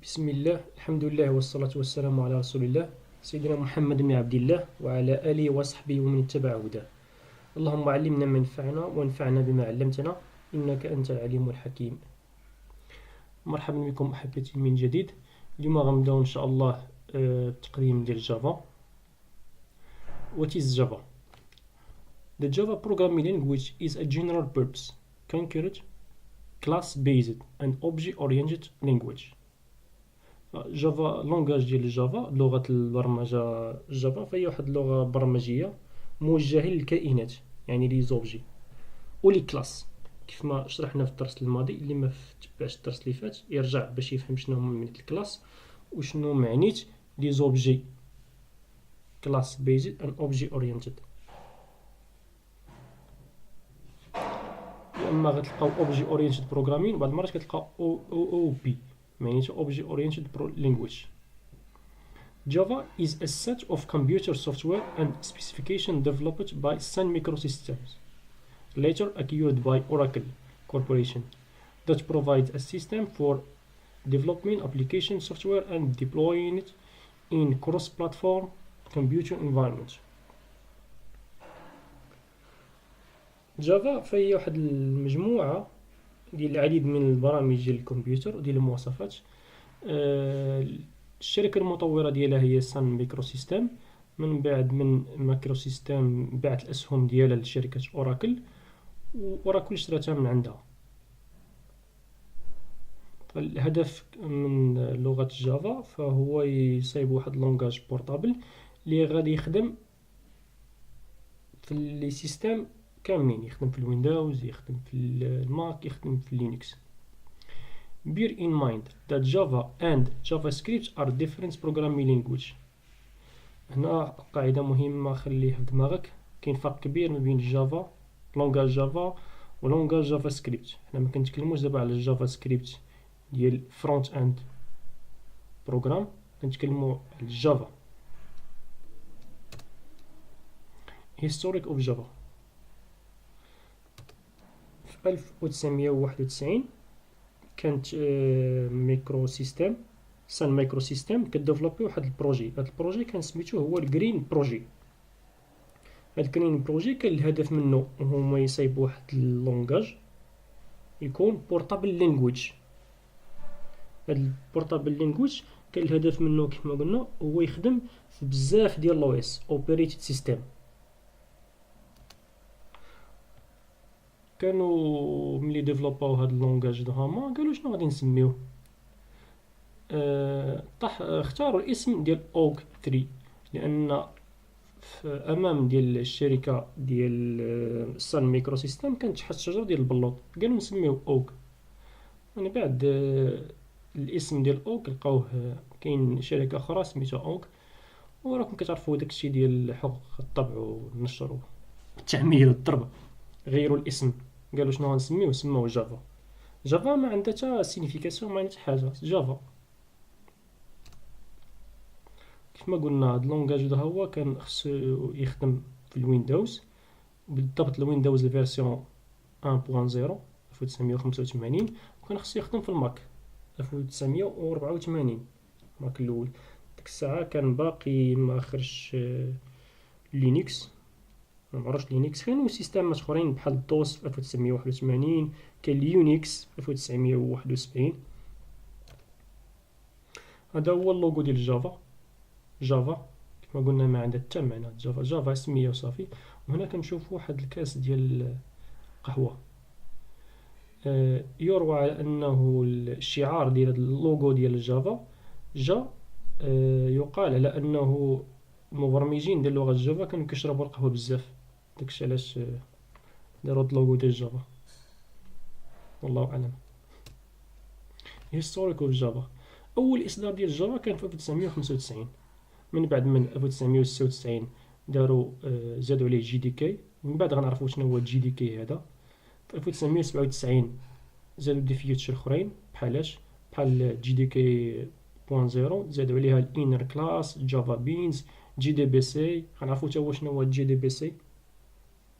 بسم الله الحمد لله والصلاة والسلام على رسول الله سيدنا محمد بن عبد الله وعلى آله وصحبه ومن اتبع هداه. اللهم علمنا ما ينفعنا وانفعنا بما علمتنا إنك أنت العليم الحكيم. مرحبا بكم أحبتي من جديد. اليوم غنبداو إن شاء الله التقديم ديال جافا. What is Java? The Java programming language is a general purpose, concrete, class-based and object-oriented language. جافا لونغاج ديال الجافا لغة البرمجة جافا فهي واحد اللغة برمجية موجهة للكائنات، يعني لي زوبجي ولي كلاس. كيف ما شرحنا في الدرس الماضي، اللي ما تبعش الدرس اللي فات يرجع باش يفهم شنو هما من الكلاس وشنو معنيت لي زوبجي كلاس بيزد ان اوبجي اورينتد. يا اما غتلقاو اوبجي اورينتد بروغرامين، بعض المرات كتلقاو او بي معنيتو اوبجي اورينتد لانجويج. Java is a set of computer software and specification developed by Sun Microsystems, later acquired by Oracle Corporation, that provides a system for developing application software and deploying it in cross-platform computer environments. جافا فهي واحد المجموعة ديال العديد من البرامج ديال الكمبيوتر وديال المواصفات. الشركة المطورة ديالها هي سان مايكرو سيستم، من بعد من مايكرو سيستم باعت الأسهم ديالها لشركة أوراكل، وأوراكل اشتراتها من عندها. الهدف من لغة جافا فهو يصايب واحد لونغاج بورتابل اللي غادي يخدم في لي سيستم كاملين، يخدم في الويندوز، يخدم في الماك، يخدم في لينكس. Bear in mind that Java and JavaScript are different programming language. هنا قاعدة مهمة خليها في دماغك، كاين فرق كبير ما بين جافا لونغاج جافا ولونغاج جافا سكريبت. حنا ما كنتكلموش دابا على الجافا سكريبت ديال فرونت اند بروغرام، كنتكلمو على الجافا. Historic of Java. في 1991 كانت مايكرو سيستم سان مايكرو سيستم كديفلوبي واحد البروجي. هاد البروجي كان سميتو هو الجرين بروجي. هاد الجرين بروجي كان الهدف منه هو يصايب واحد اللونغاج يكون بورتابل لانجويج. هاد البورتابل لانجويج كان الهدف منه كيف ما قلنا هو يخدم في بزاف ديال لو اس اوبريتد سيستم. كانوا ملي ديفلوباو هاد اللونغاج دهما قالوا شنو غادي نسميوه. اختاروا الاسم ديال اوغ 3 لان في امام ديال الشركه ديال سان ميكرو سيستم كانت شحال شجره ديال البلوط، قالوا نسميوه اوغ. من بعد الاسم ديال اوغ لقاوه كاين شركه اخرى سميتها اوغ، وراكم كتعرفوا داكشي ديال حقوق الطبع والنشر والتعمير والضرب، غيروا الاسم قالوا شنو غنسميوه، سموه جافا. جافا ما عندها حتى سينيفيكاسيون، ما عندها حتى حاجه، جافا. كيف ما قلنا هاد اللونغاج ده هو كان خصو يخدم في الويندوز، بالضبط الويندوز الفيرسيون 1.0 1985، وكان خصو يخدم في الماك 1984 الماك الاول. ديك الساعه كان باقي ما خرجش لينكس، ما معروفش لينكس. كانوا سيستمات اخرين بحال دوس في 1981، كاين اليونيكس في 1971. هذا هو اللوغو ديال جافا. جافا كما قلنا ما عندها حتى معنى، جافا جافا سميه وصافي. وهنا كنشوف واحد الكاس ديال القهوه. يروى على انه الشعار ديال اللوغو ديال جافا جا يقال على انه المبرمجين ديال لغه جافا كانوا كيشربوا القهوه بزاف، داكشي علاش داروا هاد اللوغو ديال جافا، والله اعلم. هيستوريك اوف جافا. اول اصدار ديال جافا كان في 1995. من بعد من 1996 داروا زادوا عليه جي دي كي. من بعد غنعرفوا شنو هو الجي دي كي هذا. في 1997 زادوا دي فيوتشر اخرين بحال جي دي كي بوان زيرو، زادوا عليها الانر كلاس، جافا بينز، جي دي بي سي. غنعرفوا حتى هو شنو هو الجي دي بي سي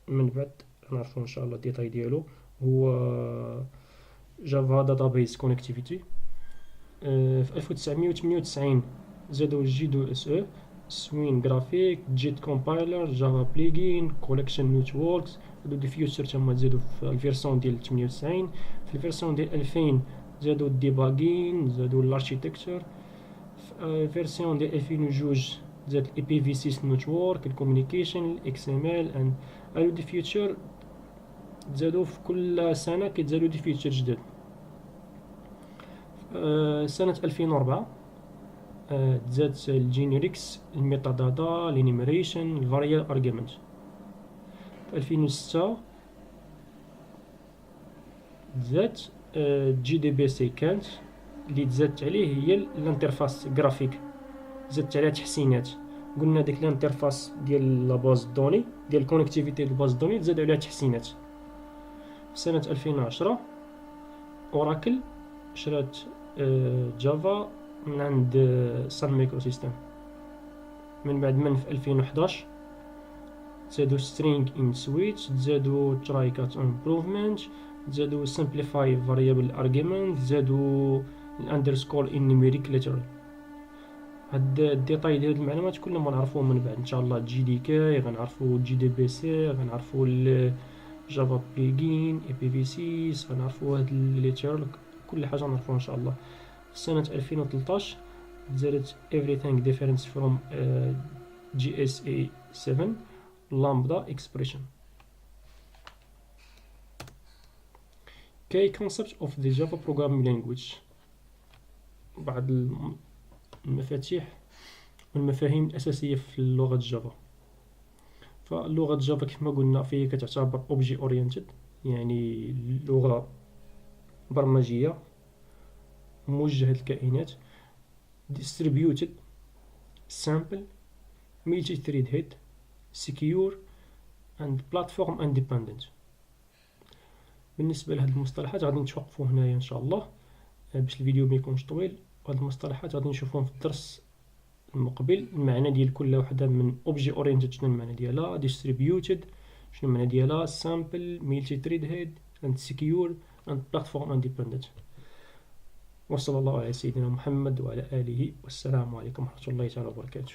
من بعد، غنعرفوا ان شاء الله الديتاي ديالو. هو جافا داتابيز كونيكتيفيتي. في 1998 زادوا جي2 اس او، سوين جرافيك، جيت كومبايلر، جافا بليجين، كولكشن نيتوركس. هادو دي فيوتشر تما زادوا في الفيرسون ديال 98. في الفيرسون ديال 2000 زادوا الديباغين، زادوا الاركيتكتشر. في الفيرسون ديال 2002 زاد الاي بي في 6 نيتورك، الكوميونيكيشن، الاكس ام ال اند. هادو دي فيوتشر تزادوا في كل سنه، كيتزادوا دي فيتشر جداد. سنة 2004 تزاد الجينيريكس، الميتا داتا، الانيميريشن، الفاريال ارجيومنت. في 2006 تزاد جي دي بي سي كانت، اللي تزادت عليه هي الانترفاس جرافيك، زادت عليها تحسينات. قلنا ديك الانترفاس ديال لاباز دوني ديال الكونيكتيفيتي ديال الباز دوني تزاد عليها تحسينات. في سنة 2010 اوراكل شرات جافا من عند سان مايكرو سيستم. من بعد من في 2011 تزادوا سترينج ان سويتش، تزادوا تراي كات امبروفمنت، تزادوا سمبليفاي فاريبل ارجيومنت، تزادوا الاندرسكور ان نيميريك ليترال. هاد الديتاي ديال هاد المعلومات كلهم غنعرفوهم من بعد ان شاء الله. جي دي كي غنعرفو، جي دي بي سي غنعرفو، جافا بليجين، اي بي في 6 غنعرفو، هاد الليترال كل حاجه نعرفوها ان شاء الله. في سنه 2013 زادت everything difference from GSA 7 lambda expression. key concept of the Java programming language. بعض المفاتيح والمفاهيم الأساسية في اللغة جافا. فاللغة جافا كما قلنا فهي كتعتبر object oriented، يعني لغة برمجية موجهة للكائنات. distributed، simple، multi-threaded، secure and platform independent. بالنسبة لهاد المصطلحات غادي نتوقفوا هنايا ان شاء الله باش الفيديو ما يكونش طويل. هاد المصطلحات غادي نشوفوهم في الدرس المقبل. المعنى ديال كل وحده من اوبجي اورينتد شنو المعنى ديالها، ديستريبيوتد شنو المعنى ديالها، سامبل، ملتي ثريد هيد اند سكيور اند بلاتفورم اندبندنت. وصلى الله على سيدنا محمد وعلى اله، والسلام عليكم ورحمه الله تعالى وبركاته.